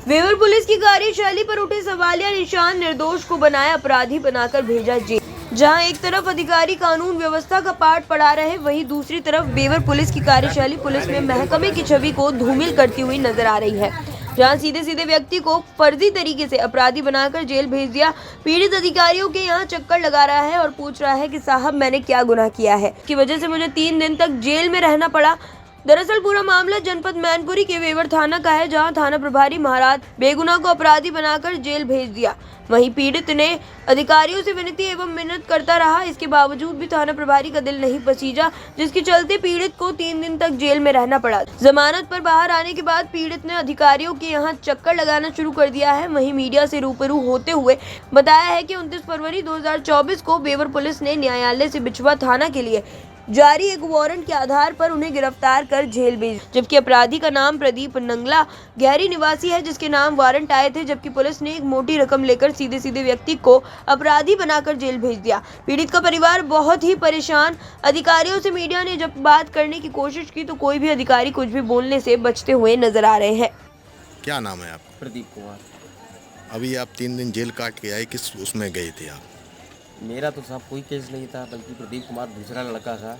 Waiver police की कार्यशैली पर उठे सवालिया निशान, निर्दोष को बनाया अपराधी बनाकर भेजा जेल। जहां एक तरफ अधिकारी कानून व्यवस्था का पाठ पढ़ा रहे, वहीं दूसरी तरफ वेवर पुलिस की कार्यशैली पुलिस में महकमे की छवि को धूमिल करती हुई नजर आ रही है। जहां सीधे सीधे व्यक्ति को फर्जी तरीके से अपराधी बनाकर जेल भेज दिया। पीड़ित अधिकारियों के यहाँ चक्कर लगा रहा है और पूछ रहा है कि साहब मैंने क्या गुनाह किया है, की वजह से मुझे 3 दिन तक जेल में रहना पड़ा। दरअसल पूरा मामला जनपद मैनपुरी के वेवर थाना का है, जहां थाना प्रभारी महाराज बेगुनाह को अपराधी बनाकर जेल भेज दिया। वहीं पीड़ित ने अधिकारियों से विनती एवं मिन्नत करता रहा, इसके बावजूद भी थाना प्रभारी का दिल नहीं पसीजा, जिसके चलते पीड़ित को 3 दिन तक जेल में रहना पड़ा। जमानत पर बाहर आने के बाद पीड़ित ने अधिकारियों के यहाँ चक्कर लगाना शुरू कर दिया है। वहीं मीडिया से रूबरू होते हुए बताया है कि 29 फरवरी 2024 को वेवर पुलिस ने न्यायालय से बिछवा थाना के लिए जारी एक वारंट के आधार पर उन्हें गिरफ्तार कर जेल भेज, जबकि अपराधी का नाम प्रदीप नंगला गहरी निवासी है, जिसके नाम वारंट आए थे। जबकि पुलिस ने एक मोटी रकम लेकर सीधे सीधे व्यक्ति को अपराधी बनाकर जेल भेज दिया। पीड़ित का परिवार बहुत ही परेशान। अधिकारियों से मीडिया ने जब बात करने की कोशिश की तो कोई भी अधिकारी कुछ भी बोलने से बचते हुए नजर आ रहे हैं। क्या नाम है आपका? प्रदीप कुमार। अभी आप 3 दिन जेल काट के आए, किस उसमें गए थे आप? मेरा तो साहब कोई केस नहीं था, बल्कि प्रदीप कुमार दूसरा लड़का था,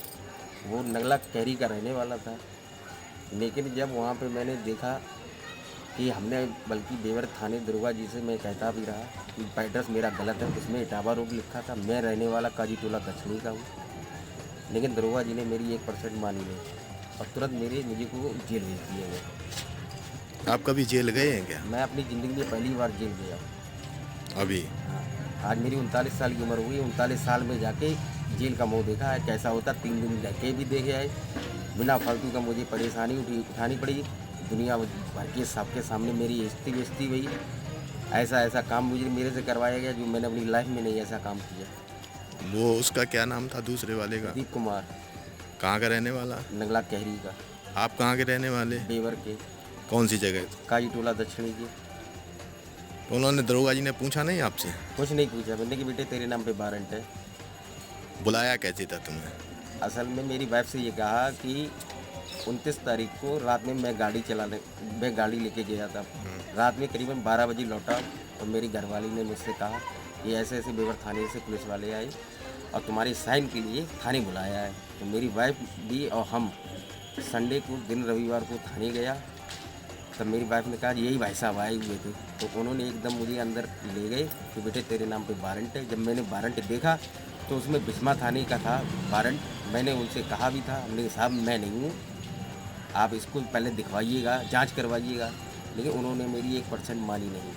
वो नगला कैरी का रहने वाला था। लेकिन जब वहाँ पे मैंने देखा कि हमने बल्कि बेवर थाने दरोगा जी से मैं कहता भी रहा कि एड्रेस मेरा गलत है, उसमें इटावा रोड लिखा था, मैं रहने वाला काजी टोला दक्षिणी का हूँ। लेकिन दरोगा जी ने मेरी 1% मानी नहीं और तुरंत मुझे को जेल भेज दिए गए। आप कभी जेल गए हैं क्या? मैं अपनी ज़िंदगी में पहली बार जेल गया। अभी हाँ, आज मेरी 39 साल की उम्र हुई। 39 साल में जाके जेल का मुँह देखा है कैसा होता। 3 दिन रह के भी देखे आए, बिना फालतू का मुझे परेशानी उठानी पड़ी। दुनिया भर के सबके सामने मेरी बेइज्जती हुई। ऐसा काम मुझे मेरे से करवाया गया जो मैंने अपनी लाइफ में नहीं ऐसा काम किया। वो उसका क्या नाम था दूसरे वाले का? प्रदीप कुमार। कहाँ का रहने वाला? नगला कहरी का। आप कहाँ के रहने वाले? बेवर के। कौन सी जगह? काजी टोला दक्षिणी के। तो उन्होंने दरोगा जी ने पूछा नहीं आपसे? कुछ नहीं पूछा। मैंने कि बेटे तेरे नाम पे वारंट है। बुलाया कैसे था तुम्हें? असल में मेरी वाइफ से ये कहा कि 29 तारीख को रात में मैं गाड़ी लेके गया था। रात में करीबन 12 बजे लौटा और मेरी घरवाली ने मुझसे कहा कि ऐसे ऐसे बेवर थाने से पुलिस वाले आए और तुम्हारी साइन के लिए थाने बुलाया है। तो मेरी वाइफ भी और हम संडे को दिन रविवार को थाने गया। तब मेरी वाइफ ने कहा यही भाई साहब आए हुए थे। तो उन्होंने एकदम मुझे अंदर ले गए कि बेटे तेरे नाम पे वारंट है। जब मैंने वारंट देखा तो उसमें बिस्मा थाने का था वारंट। मैंने उनसे कहा भी था, हमने साहब मैं नहीं हूँ, आप इसको पहले दिखवाइएगा, जांच करवाइएगा। लेकिन उन्होंने मेरी 1% मानी नहीं।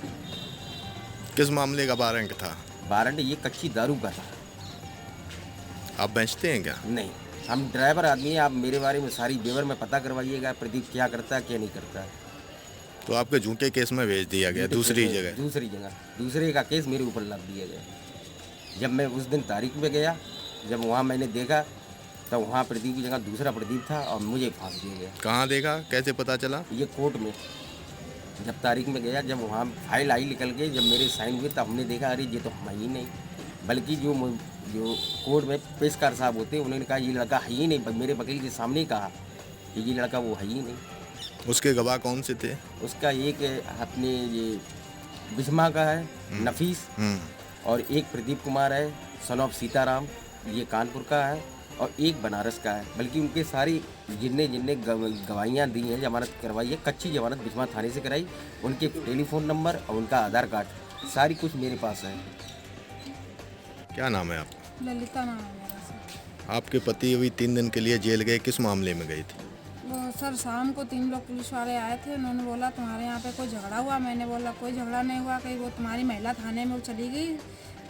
किस मामले का वारंट था? वारंट ये कच्ची दारू का था। आप बेचते हैं क्या? नहीं, हम ड्राइवर आदमी हैं। आप मेरे बारे में सारी बेवर में पता करवाइएगा, प्रदीप क्या करता है क्या नहीं करता है। तो आपके झूठे केस में भेज दिया गया दूसरी जगह? दूसरे का केस मेरे ऊपर लाद दिया गया। जब मैं उस दिन तारीख में गया, जब वहाँ मैंने देखा तब वहाँ प्रदीप की जगह दूसरा प्रदीप था और मुझे फांस दिया गया। कहाँ देखा, कैसे पता चला? ये कोर्ट में जब तारीख में गया, जब वहाँ फाइल आई निकल के, जब मेरे साइन हुए तब हमने देखा अरे ये तो हम ही नहीं। बल्कि जो कोर्ट में पेशकार साहब होते उन्होंने कहा ये लड़का है ही नहीं। मेरे वकील के सामने ही कहा कि ये लड़का वो है ही नहीं। उसके गवाह कौन से थे? उसका एक अपने ये बिस्मा का है नफीस, और एक प्रदीप कुमार है सन ऑफ सीताराम, ये कानपुर का है, और एक बनारस का है। बल्कि उनके सारी जिनने गवाहियाँ दी हैं, जमानत करवाई है, कच्ची जमानत बिस्मा थाने से कराई, उनके टेलीफोन नंबर और उनका आधार कार्ड सारी कुछ मेरे पास है। क्या नाम है आपका? ललिता नाम है मेरा सर। आपके पति अभी 3 दिन के लिए जेल गए, किस मामले में गए थे? वो सर शाम को 3 लोग पुलिस वाले आए थे। उन्होंने बोला तुम्हारे यहाँ पे कोई झगड़ा हुआ। मैंने बोला कोई झगड़ा नहीं हुआ, कहीं वो तुम्हारी महिला थाने में वो चली गई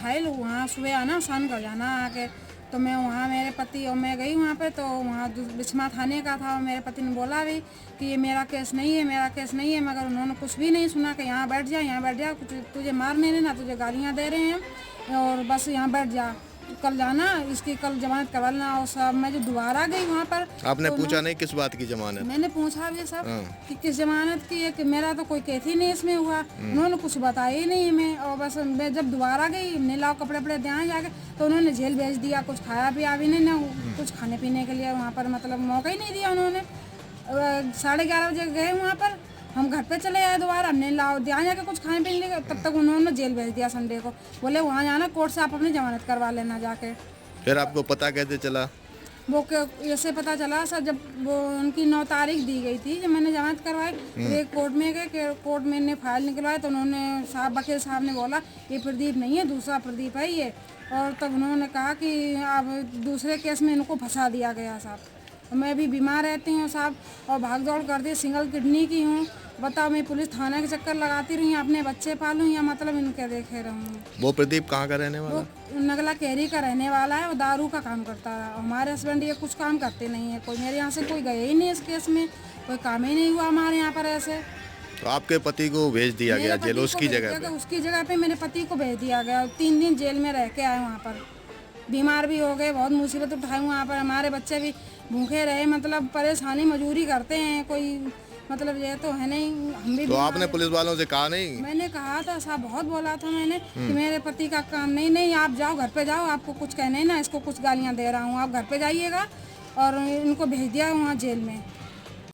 फाइल, वहाँ सुबह आना साइन कर जाना आके। तो मैं वहाँ मेरे पति और मैं गई वहाँ पे, तो वहाँ बिस्मा थाने का था और मेरे पति ने बोला भी कि ये मेरा केस नहीं है, मेरा केस नहीं है। मगर उन्होंने कुछ भी नहीं सुना कि यहाँ बैठ जा, यहाँ बैठ जा, कुछ तुझे मार नहीं देना, तुझे गालियाँ दे रहे हैं और बस यहाँ बैठ जा, कल जाना, इसकी कल जमानत करवा लेना। और सब मैं जो दोबारा गई वहाँ पर, आपने तो पूछा नहीं किस बात की जमानत? मैंने पूछा भी सब कि किस जमानत की है, कि मेरा तो कोई केस ही नहीं इसमें हुआ। उन्होंने कुछ बताया ही नहीं हमें। और बस मैं जब दोबारा गई, हमने लाओ कपड़े वपड़े ध्यान जाके, तो उन्होंने जेल भेज दिया। कुछ खाया पिया भी नहीं ना, कुछ खाने पीने के लिए वहाँ पर मतलब मौका ही नहीं दिया उन्होंने। 11:30 बजे गए वहाँ पर हम घर पे चले आए दोबारा, हमने लाओ ध्यान जाके कुछ खाने पीने के, तब तक उन्होंने जेल भेज दिया संडे को। बोले वहाँ जाना कोर्ट से आप अपनी जमानत करवा लेना जाके। फिर आपको पता कैसे चला? वो ऐसे पता चला सर, जब वो उनकी 9 तारीख दी गई थी, जब मैंने जमानत करवाई, एक कोर्ट में गए, कोर्ट में ने फाइल निकलवाई, तो उन्होंने वकील साहब ने बोला ये प्रदीप नहीं है, दूसरा प्रदीप है ये। और तब उन्होंने कहा कि अब दूसरे केस में इनको फंसा दिया गया साहब। मैं भी बीमार रहती हूँ साहब, और भाग दौड़ करती, सिंगल किडनी की हूँ। बताओ, मैं पुलिस थाने के चक्कर लगाती रही, अपने बच्चे पालूँ या मतलब इनके देखे रहूँ। वो प्रदीप कहाँ का रहने वाला? वो नगला कैरी का रहने वाला है, वो दारू का काम करता है। हमारे हस्बैंड ये कुछ काम करते नहीं है, कोई मेरे यहाँ से कोई गए ही नहीं इस केस में, कोई काम ही नहीं हुआ हमारे यहाँ पर ऐसे। तो आपके पति को भेज दिया गया जेल उसकी जगह पे? उसकी जगह पे मेरे पति को भेज दिया गया। 3 दिन जेल में रह के आए, वहाँ पर बीमार भी हो गए, बहुत मुसीबत उठाई वहाँ पर। हमारे बच्चे भी भूखे रहे, मतलब परेशानी, मजदूरी करते हैं, कोई मतलब ये तो है नहीं। हम भी तो आपने पुलिस वालों से कहा नहीं? मैंने कहा था साहब, बहुत बोला था मैंने कि मेरे पति का काम नहीं, आप जाओ घर पे जाओ, आपको कुछ कहने ना, इसको कुछ गालियाँ दे रहा हूँ, आप घर पे जाइएगा। और इनको भेज दिया वहाँ जेल में।